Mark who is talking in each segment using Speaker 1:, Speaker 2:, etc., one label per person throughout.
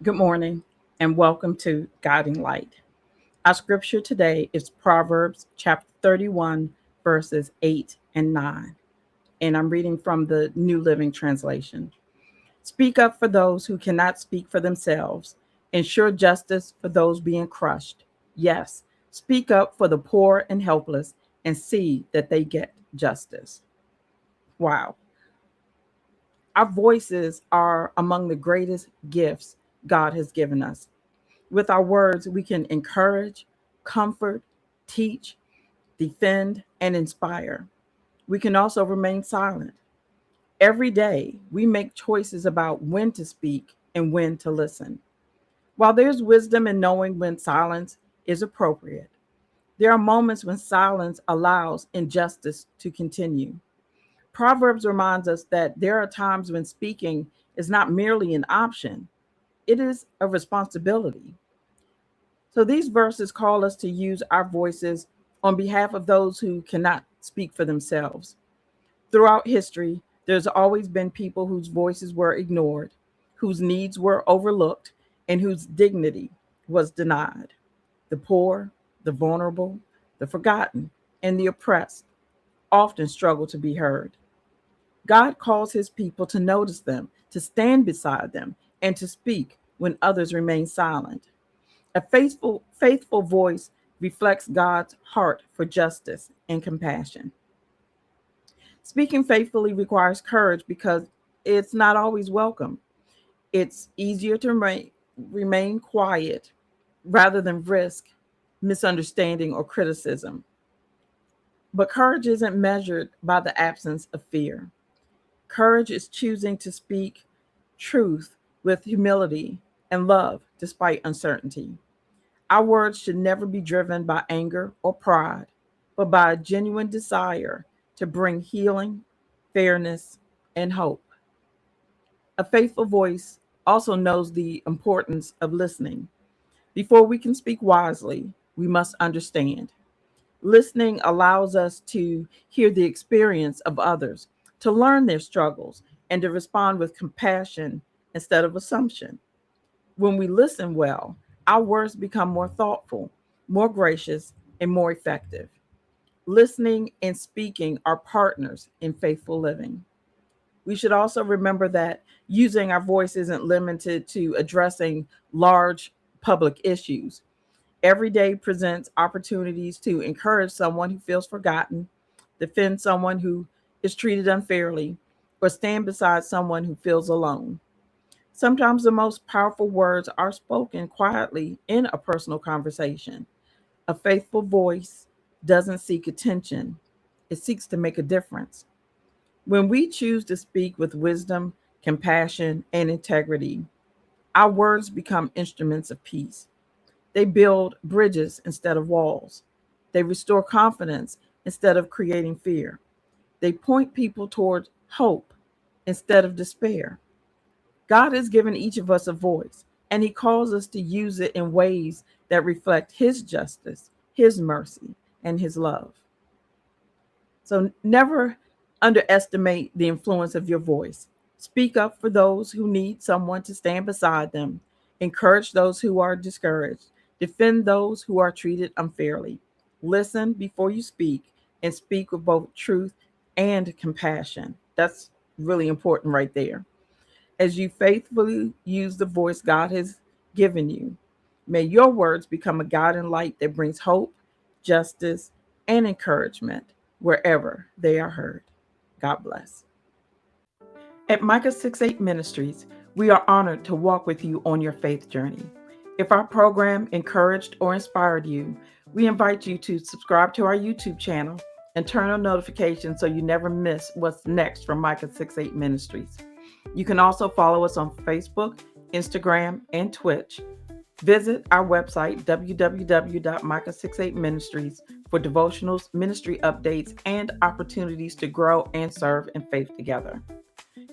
Speaker 1: Good morning and welcome to Guiding Light. Our scripture today is Proverbs chapter 31, verses 8 and 9. And I'm reading from the New Living Translation. Speak up for those who cannot speak for themselves. Ensure justice for those being crushed. Yes, speak up for the poor and helpless and see that they get justice. Wow. Our voices are among the greatest gifts God has given us. With our words, we can encourage, comfort, teach, defend, and inspire. We can also remain silent. Every day, we make choices about when to speak and when to listen. While there's wisdom in knowing when silence is appropriate, there are moments when silence allows injustice to continue. Proverbs reminds us that there are times when speaking is not merely an option, it is a responsibility. So these verses call us to use our voices on behalf of those who cannot speak for themselves. Throughout history, there's always been people whose voices were ignored, whose needs were overlooked, and whose dignity was denied. The poor, the vulnerable, the forgotten, and the oppressed often struggle to be heard. God calls his people to notice them, to stand beside them, and to speak when others remain silent. A faithful voice reflects God's heart for justice and compassion. Speaking faithfully requires courage because it's not always welcome. It's easier to remain quiet rather than risk misunderstanding or criticism. But courage isn't measured by the absence of fear. Courage is choosing to speak truth with humility and love despite uncertainty. Our words should never be driven by anger or pride, but by a genuine desire to bring healing, fairness, and hope. A faithful voice also knows the importance of listening. Before we can speak wisely, we must understand. Listening allows us to hear the experience of others, to learn their struggles, and to respond with compassion instead of assumption. When we listen well, our words become more thoughtful, more gracious, and more effective. Listening and speaking are partners in faithful living. We should also remember that using our voice isn't limited to addressing large public issues. Every day presents opportunities to encourage someone who feels forgotten, defend someone who is treated unfairly, or stand beside someone who feels alone. Sometimes the most powerful words are spoken quietly in a personal conversation. A faithful voice doesn't seek attention, it seeks to make a difference. When we choose to speak with wisdom, compassion, and integrity, our words become instruments of peace. They build bridges instead of walls. They restore confidence instead of creating fear. They point people toward hope instead of despair. God has given each of us a voice, and He calls us to use it in ways that reflect His justice, His mercy, and His love. So never underestimate the influence of your voice. Speak up for those who need someone to stand beside them, encourage those who are discouraged, defend those who are treated unfairly. Listen before you speak, and speak with both truth and compassion. That's really important right there. As you faithfully use the voice God has given you, may your words become a guiding light that brings hope, justice, and encouragement wherever they are heard. God bless. At Micah 6:8 Ministries, we are honored to walk with you on your faith journey. If our program encouraged or inspired you, we invite you to subscribe to our YouTube channel and turn on notifications so you never miss what's next from Micah 6:8 Ministries. You can also follow us on Facebook, Instagram, and Twitch. Visit our website, www.micah68ministries, for devotionals, ministry updates, and opportunities to grow and serve in faith together.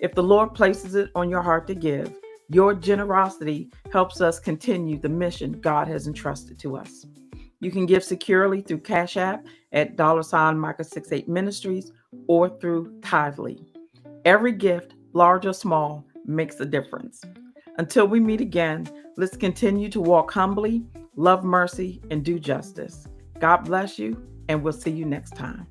Speaker 1: If the Lord places it on your heart to give, your generosity helps us continue the mission God has entrusted to us. You can give securely through Cash App at $Micah68 Ministries or through Tithely. Every gift, large or small, makes a difference. Until we meet again, Let's continue to walk humbly, love mercy, and do justice. God bless you, and we'll see you next time.